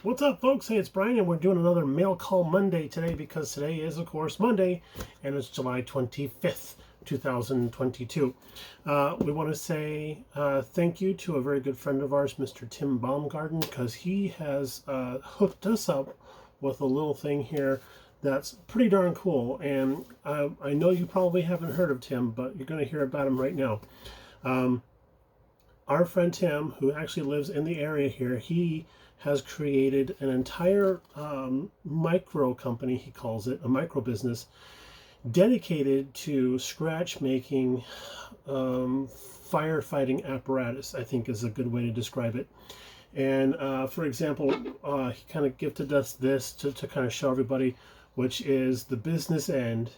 What's up, folks? Hey, it's Brian, and we're doing another Mail Call Monday today because today is, of course, Monday, and it's July 25th, 2022. We want to say thank you to a very good friend of ours, Mr. Tim Baumgarten, because he has hooked us up with a little thing here that's pretty darn cool. And I know you probably haven't heard of Tim, but you're going to hear about him right now. Our friend Tim, who actually lives in the area here, he has created an entire micro company, he calls it, a micro business, dedicated to scratch making firefighting apparatus, I think is a good way to describe it. And for example, he kind of gifted us this to kind of show everybody, which is the business end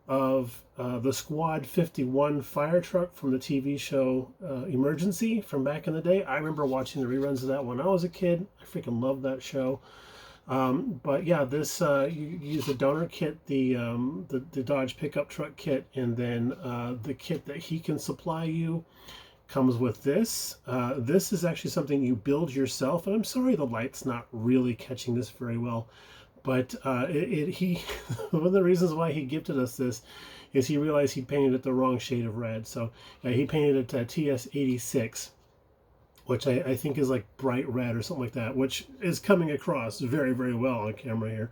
of the Squad 51 fire truck from the TV show Emergency from back in the day. I remember watching the reruns of that when I was a kid. I freaking loved that show. But yeah, this you use the donor kit, the Dodge pickup truck kit, and then the kit that he can supply you comes with this. This is actually something you build yourself, and I'm sorry the light's not really catching this very well. But he one of the reasons why he gifted us this is he realized he painted it the wrong shade of red. So he painted it TS86, which I think is like bright red or something like that, which is coming across very, very well on camera here.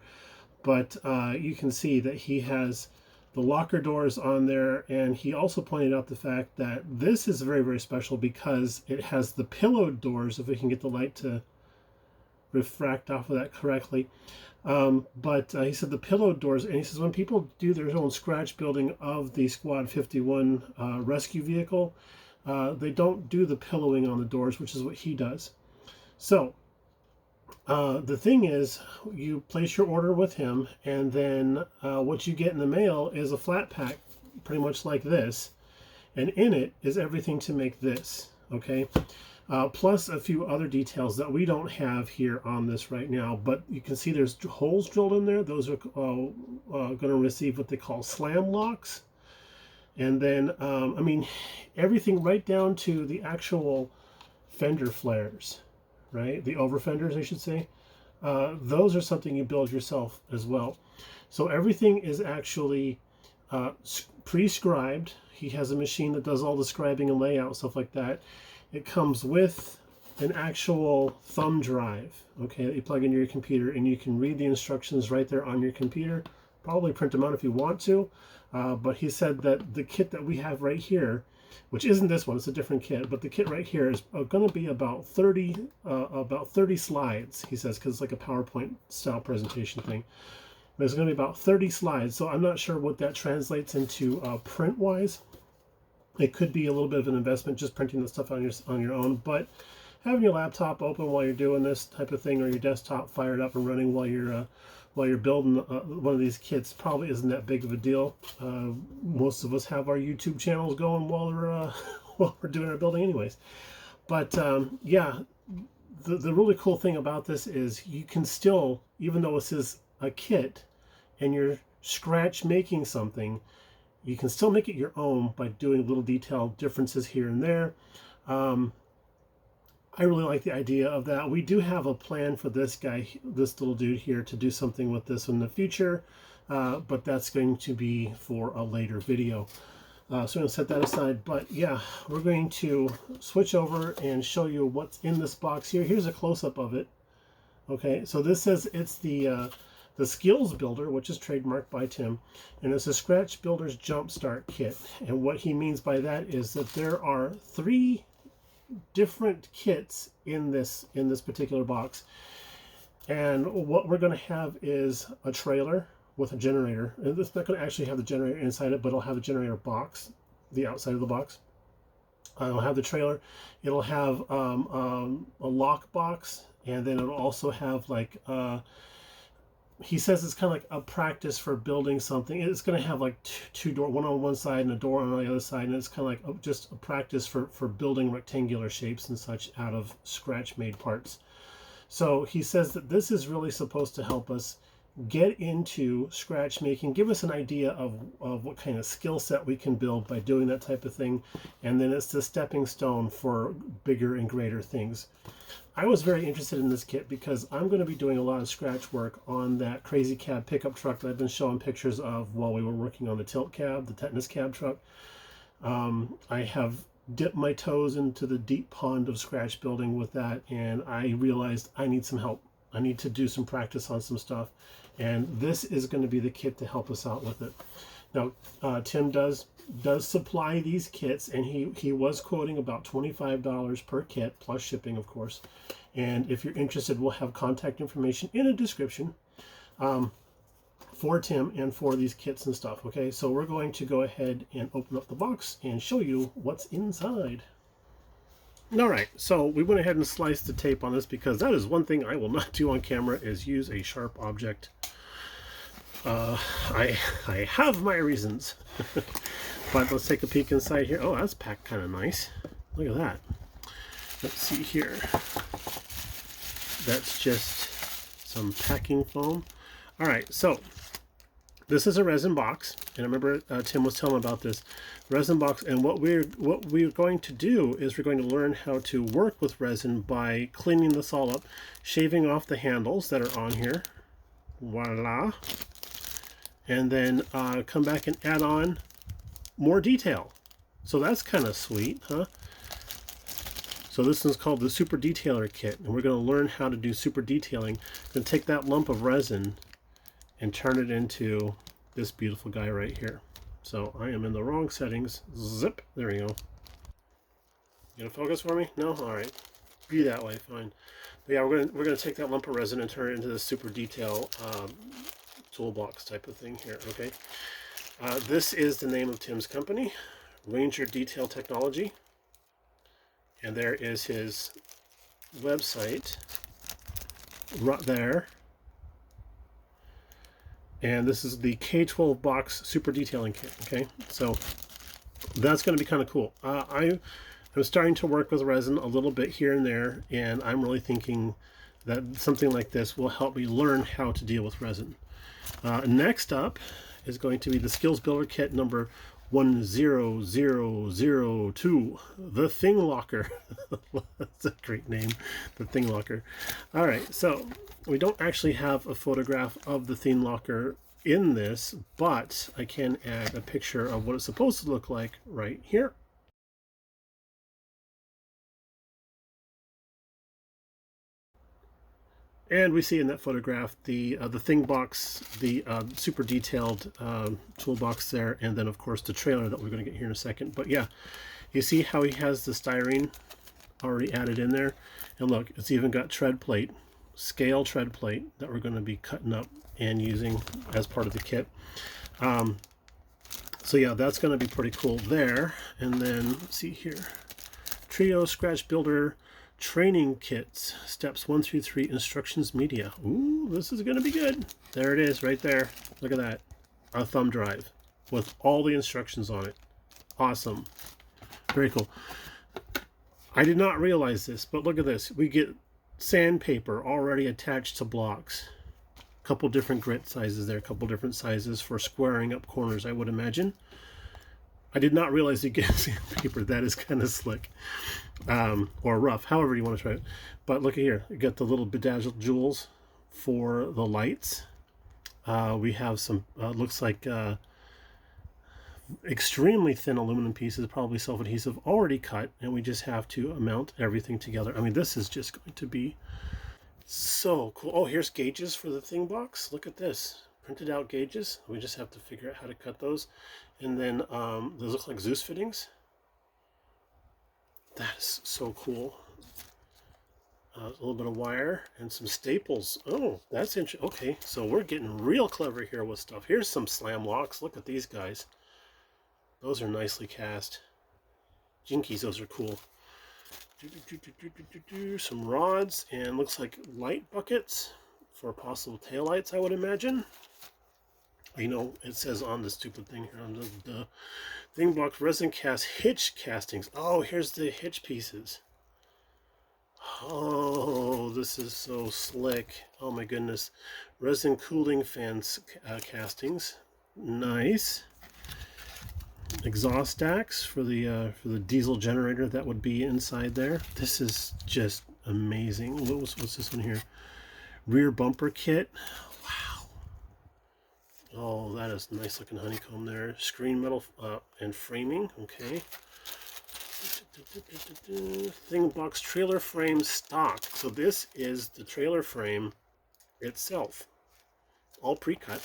But you can see that he has the locker doors on there, and he also pointed out the fact that this is very, very special because it has the pillow doors, if we can get the light to refract off of that correctly. But he said the pillow doors, and he says when people do their own scratch building of the Squad 51 rescue vehicle, they don't do the pillowing on the doors, which is what he does. So the thing is, you place your order with him, and then what you get in the mail is a flat pack, pretty much like this, and in it is everything to make this, okay? Plus a few other details that we don't have here on this right now, but you can see there's holes drilled in there. Those are going to receive what they call slam locks. And then, I mean, everything right down to the actual fender flares, right? The over fenders, I should say. Those are something you build yourself as well. So everything is actually pre-scribed. He has a machine that does all the scribing and layout, stuff like that. It comes with an actual thumb drive, okay, that you plug into your computer, and you can read the instructions right there on your computer. Probably print them out if you want to, but he said that the kit that we have right here, which isn't this one, it's a different kit, but the kit right here is going to be about 30 slides, he says, because it's like a PowerPoint style presentation thing. There's going to be about 30 slides, so I'm not sure what that translates into print-wise. It could be a little bit of an investment just printing the stuff on your own, but having your laptop open while you're doing this type of thing, or your desktop fired up and running while you're building one of these kits probably isn't that big of a deal. Most of us have our YouTube channels going while we're doing our building anyways. But yeah, the really cool thing about this is you can still, even though this is a kit and you're scratch making something, you can still make it your own by doing little detail differences here and there. I really like the idea of that. We do have a plan for this guy, this little dude here, to do something with this in the future, but that's going to be for a later video. So I'm going to set that aside. But yeah, we're going to switch over and show you what's in this box here. Here's a close-up of it. Okay, so this says it's the Skills Builder, which is trademarked by Tim, and it's a Scratch Builder's Jumpstart Kit. And what he means by that is that there are 3 different kits in this particular box. And what we're going to have is a trailer with a generator. And it's not going to actually have the generator inside it, but it'll have a generator box, the outside of the box. It'll have the trailer. It'll have a lock box, and then it'll also have like he says it's kind of like a practice for building something. It's going to have like 2 doors, one on one side and a door on the other side, and it's kind of like just a practice for building rectangular shapes and such out of scratch made parts. So he says that this is really supposed to help us get into scratch making, give us an idea of what kind of skill set we can build by doing that type of thing, and then it's the stepping stone for bigger and greater things. I was very interested in this kit because I'm going to be doing a lot of scratch work on that crazy cab pickup truck that I've been showing pictures of while we were working on the tilt cab, the tetanus cab truck. I have dipped my toes into the deep pond of scratch building with that, and I realized I need some help. I need to do some practice on some stuff, and this is going to be the kit to help us out with it. Now, Tim does supply these kits, and he was quoting about $25 per kit, plus shipping, of course. And if you're interested, we'll have contact information in a description for Tim and for these kits and stuff. Okay, so we're going to go ahead and open up the box and show you what's inside. All right, so we went ahead and sliced the tape on this because that is one thing I will not do on camera, is use a sharp object. I have my reasons. But let's take a peek inside here. Oh, that's packed kind of nice. Look at that. Let's see here. That's just some packing foam. All right, so this is a resin box, and I remember Tim was telling me about this resin box. And what we're going to do is we're going to learn how to work with resin by cleaning this all up, shaving off the handles that are on here. Voila. And then come back and add on more detail. So that's kind of sweet, huh? So this is called the Super Detailer Kit, and we're going to learn how to do super detailing. Then take that lump of resin and turn it into this beautiful guy right here. So I am in the wrong settings. Zip. There we go. You gonna focus for me? No? All right. Be that way. Fine. But yeah, we're gonna take that lump of resin and turn it into the super detail toolbox type of thing here. Okay. This is the name of Tim's company, Ranger Detail Technology, and there is his website right there. And this is the K12 box super detailing kit. Okay, so that's going to be kind of cool. I'm starting to work with resin a little bit here and there, and I'm really thinking that something like this will help me learn how to deal with resin. Next up is going to be the Skills Builder Kit number 10002, the Thing Locker. That's a great name, the Thing Locker. All right, so we don't actually have a photograph of the Thing Locker in this, but I can add a picture of what it's supposed to look like right here. And we see in that photograph the Thing box, the super detailed toolbox there, and then of course the trailer that we're going to get here in a second. But yeah, you see how he has the styrene already added in there, and look, it's even got tread plate, scale tread plate that we're going to be cutting up and using as part of the kit. So yeah, that's going to be pretty cool there. And then let's see here, Trio Scratch Builder Training Kits, Steps 1 through 3, Instructions Media. Ooh, this is going to be good. There it is right there. Look at that. A thumb drive with all the instructions on it. Awesome. Very cool. I did not realize this, but look at this. We get sandpaper already attached to blocks. A couple different grit sizes there. A couple different sizes for squaring up corners, I would imagine. I did not realize you get sandpaper. That is kind of slick. Or rough, however you want to try it. But look at here. You got the little bedazzled jewels for the lights. We have some, looks like extremely thin aluminum pieces, probably self-adhesive, already cut. And we just have to mount everything together. I mean, this is just going to be so cool. Oh, here's gauges for the Thing box. Look at this. Printed out gauges. We just have to figure out how to cut those. And then those look like Zeus fittings. That is so cool. A little bit of wire and some staples. Oh, that's interesting. Okay, so we're getting real clever here with stuff. Here's some slam locks. Look at these guys. Those are nicely cast. Jinkies, those are cool. Some rods, and looks like light buckets for possible taillights, I would imagine. You know, it says on the stupid thing here, on the Thing box, resin cast hitch castings. Oh, here's the hitch pieces. Oh, this is so slick. Oh my goodness. Resin cooling fans castings. Nice. Exhaust stacks for the diesel generator that would be inside there. This is just amazing. What's this one here? Rear bumper kit. Wow. Oh, that is nice looking honeycomb there. Screen metal and framing. Okay. Thing box trailer frame stock. So this is the trailer frame itself, all pre-cut.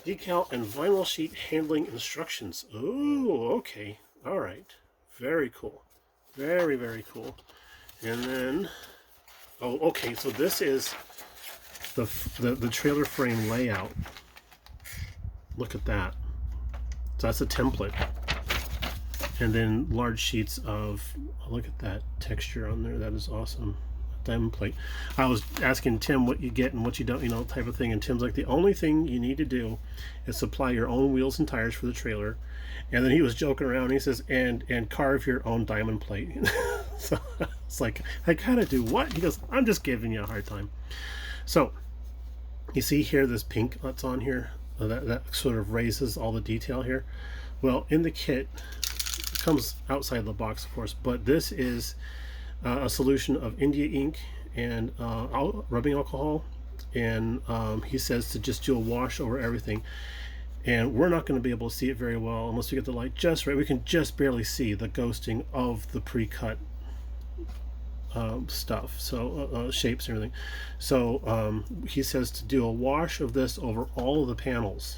Decal and vinyl sheet handling instructions. Oh, okay. All right. Very cool. Very, very cool. And then, oh, okay. So this is the trailer frame layout. Look at that. So that's a template. And then large sheets of, oh, look at that texture on there. That is awesome. Diamond plate. I was asking Tim what you get and what you don't, you know, type of thing. And Tim's like, the only thing you need to do is supply your own wheels and tires for the trailer. And then he was joking around. He says, and carve your own diamond plate. So it's like, I gotta do what? He goes, I'm just giving you a hard time. So you see here, this pink that's on here, that sort of raises all the detail here. Well, in the kit, comes outside the box, of course, but this is a solution of India ink and rubbing alcohol, and he says to just do a wash over everything. And we're not going to be able to see it very well unless we get the light just right. We can just barely see the ghosting of the pre-cut stuff, so shapes and everything. So he says to do a wash of this over all of the panels,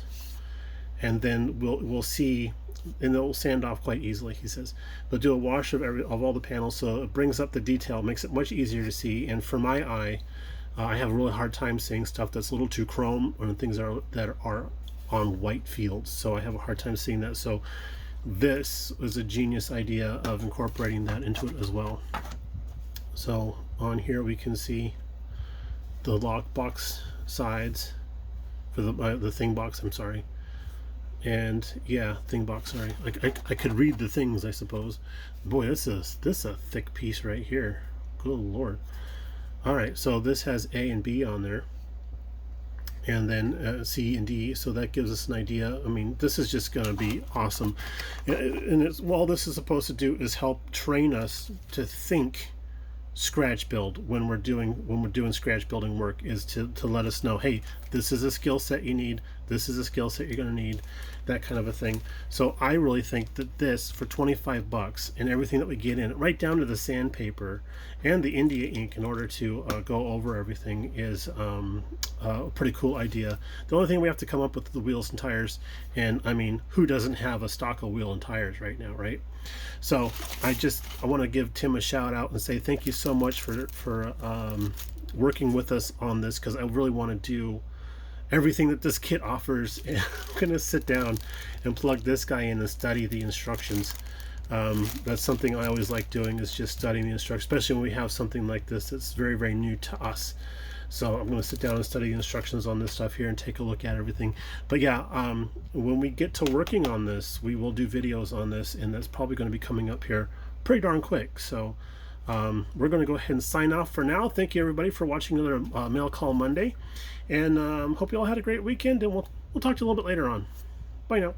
and then we'll see, and it will sand off quite easily, he says. But do a wash of all the panels, so it brings up the detail, makes it much easier to see. And for my eye, I have a really hard time seeing stuff that's a little too chrome, or things that are on white fields. So I have a hard time seeing that. So this was a genius idea of incorporating that into it as well. So on here we can see the lockbox sides for the thing box. I'm sorry. And yeah, thing box, sorry. I could read the things, I suppose. Boy, this is a thick piece right here. Good Lord. All right, so this has A and B on there, and then C and D. So that gives us an idea. I mean, this is just going to be awesome. And all this is supposed to do is help train us to think scratch build when we're doing scratch building work, is to let us know, hey, this is a skill set you need, this is a skill set you're going to need, that kind of a thing. So I really think that this, for 25 bucks, and everything that we get in, right down to the sandpaper and the India ink in order to go over everything, is a pretty cool idea. The only thing we have to come up with the wheels and tires, and I mean, who doesn't have a stock of wheel and tires right now, right? So I want to give Tim a shout out and say thank you so much for working with us on this, because I really want to do everything that this kit offers. I'm going to sit down and plug this guy in and study the instructions. That's something I always like doing, is just studying the instructions, especially when we have something like this that's very, very new to us. So I'm going to sit down and study the instructions on this stuff here and take a look at everything. But yeah, when we get to working on this, we will do videos on this, and that's probably going to be coming up here pretty darn quick. So we're going to go ahead and sign off for now. Thank you everybody for watching another Mail Call Monday, and hope you all had a great weekend, and we'll talk to you a little bit later on. Bye now.